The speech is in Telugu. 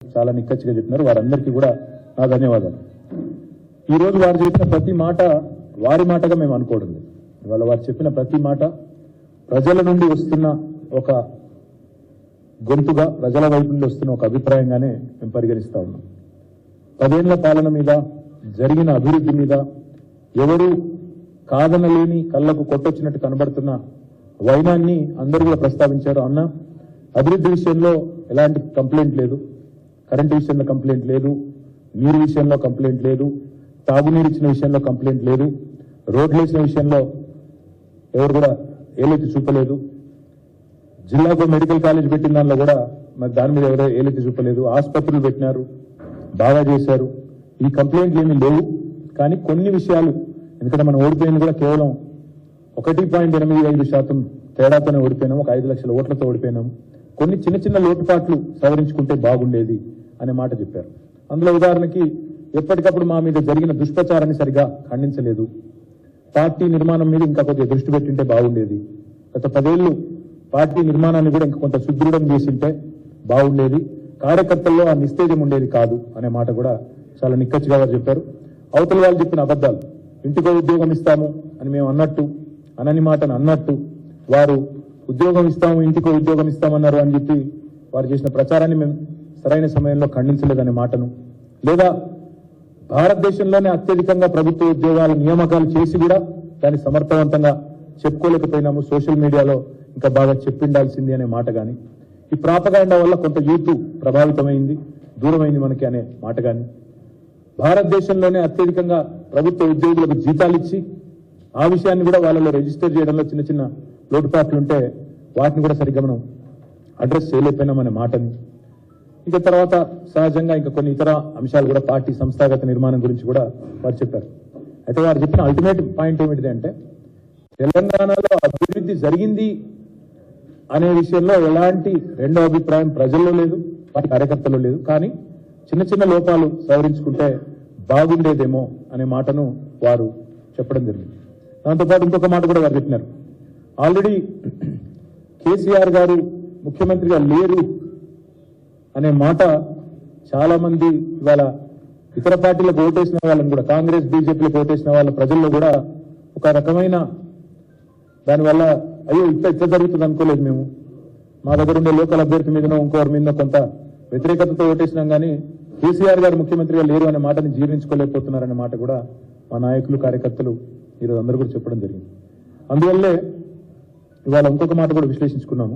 చాలా నిక్కచ్చిగా చెప్పినారు. వారందరికీ కూడా నా ధన్యవాదాలు. ఈ రోజు వారు చెప్పిన ప్రతి మాట వారి మాటగా మేము అనుకోవడం లేదు. ఇవాళ వారు చెప్పిన ప్రతి మాట ప్రజల నుండి వస్తున్న ఒక గొంతుగా, ప్రజల వైపు నుండి వస్తున్న ఒక అభిప్రాయంగానే మేము పరిగణిస్తా ఉన్నాం. 10 ఏళ్ల పాలన మీద, జరిగిన అభివృద్ధి మీద ఎవరు కాదనలేని, కళ్లకు కొట్టొచ్చినట్టు కనబడుతున్న వైనాన్ని అందరూ కూడా ప్రస్తావించారు. అన్న అభివృద్ధి విషయంలో ఎలాంటి కంప్లైంట్ లేదు, కరెంటు విషయంలో కంప్లైంట్ లేదు, నీరు విషయంలో కంప్లైంట్ లేదు, తాగునీరు ఇచ్చిన విషయంలో కంప్లైంట్ లేదు, రోడ్లు వేసిన విషయంలో ఎవరు కూడా ఏలెత్తి చూపలేదు, జిల్లాకు మెడికల్ కాలేజ్ పెట్టిన దానిలో కూడా మరి దాని మీద ఎవరో ఏలెత్తి చూపలేదు, ఆసుపత్రులు పెట్టినారు, బాగా చేశారు. ఈ కంప్లైంట్లు ఏమీ లేవు. కానీ కొన్ని విషయాలు, ఎందుకంటే మనం ఓడిపోయింది కూడా కేవలం 1.85% తేడాతోనే ఓడిపోయినాం, ఒక 5 లక్షల ఓట్లతో ఓడిపోయినాం. కొన్ని చిన్న చిన్న లోటుపాట్లు సవరించుకుంటే బాగుండేది అనే మాట చెప్పారు. అందులో ఉదాహరణకి ఎప్పటికప్పుడు మా మీద జరిగిన దుష్ప్రచారాన్ని సరిగా ఖండించలేదు, పార్టీ నిర్మాణం మీద ఇంకా కొద్దిగా దృష్టి పెట్టింటే బాగుండేది, గత 10 ఏళ్లు పార్టీ నిర్మాణాన్ని కూడా ఇంకా కొంత సుదృఢం చేసింటే బాగుండేది, కార్యకర్తల్లో ఆ నిస్తేజం ఉండేది కాదు అనే మాట కూడా చాలా నిక్కచ్చిగా చెప్పారు. అవతల వాళ్ళు చెప్పిన అబద్ధాలు, ఇంటికో ఉద్యోగం ఇస్తాము అని మేము అన్నట్టు, అనని మాటను అన్నట్టు, వారు ఉద్యోగం ఇస్తాము, ఇంటికో ఉద్యోగం ఇస్తామన్నారు అని చెప్పి వారు చేసిన ప్రచారాన్ని మేము సరైన సమయంలో ఖండించలేదనే మాటను, లేదా భారతదేశంలోనే అత్యధికంగా ప్రభుత్వ ఉద్యోగాల నియామకాలు చేసి కూడా దాన్ని సమర్థవంతంగా చెప్పుకోలేకపోయినాము, సోషల్ మీడియాలో ఇంకా బాగా చెప్పిండాల్సింది అనే మాట కానీ, ఈ ప్రాపగాండా వల్ల కొంత యూత్ ప్రభావితమైంది, దూరమైంది మనకి అనే మాట కానీ, భారతదేశంలోనే అత్యధికంగా ప్రభుత్వ ఉద్యోగులకు జీతాలు ఇచ్చి ఆ విషయాన్ని కూడా వాళ్ళలో రిజిస్టర్ చేయడంలో చిన్న చిన్న లోటుపాట్లుంటే వాటిని కూడా సరిగ్గా మనం అడ్రస్ చేయలేకపోయినామనే మాటని, ఇంకా తర్వాత సహజంగా ఇంకా కొన్ని ఇతర అంశాలు కూడా పార్టీ సంస్థాగత నిర్మాణం గురించి కూడా వారు చెప్పారు. అయితే వారు చెప్పిన అల్టిమేట్ పాయింట్ ఏమిటి అంటే, తెలంగాణలో అభివృద్ధి జరిగింది అనే విషయంలో ఎలాంటి రెండో అభిప్రాయం ప్రజల్లో లేదు, పార్టీ కార్యకర్తల్లో లేదు. కానీ చిన్న చిన్న లోపాలు సవరించుకుంటే బాగుండేదేమో అనే మాటను వారు చెప్పడం జరిగింది. దాంతోపాటు ఇంకొక మాట కూడా వారు చెప్పినారు. ఆల్రెడీ కేసీఆర్ గారు ముఖ్యమంత్రిగా లేరు అనే మాట చాలా మంది ఇవాళ ఇతర పార్టీలకు ఓటేసిన వాళ్ళని కూడా, కాంగ్రెస్ బీజేపీలకు ఓటేసిన వాళ్ళ ప్రజల్లో కూడా ఒక రకమైన దానివల్ల అయ్యో ఇట్లా జరుగుతుంది అనుకోలేదు, మేము మా దగ్గర ఉండే లోకల్ అభ్యర్థి మీదనో ఇంకోరి మీద కొంత వ్యతిరేకతతో ఓటేసినాం, కానీ కేసీఆర్ గారు ముఖ్యమంత్రిగా లేరు అనే మాటని జీర్ణించుకోలేకపోతున్నారనే మాట కూడా మా నాయకులు, కార్యకర్తలు ఈరోజు అందరూ కూడా చెప్పడం జరిగింది. అందువల్లే ఇవాళ ఇంకొక మాట కూడా విశ్లేషించుకున్నాము.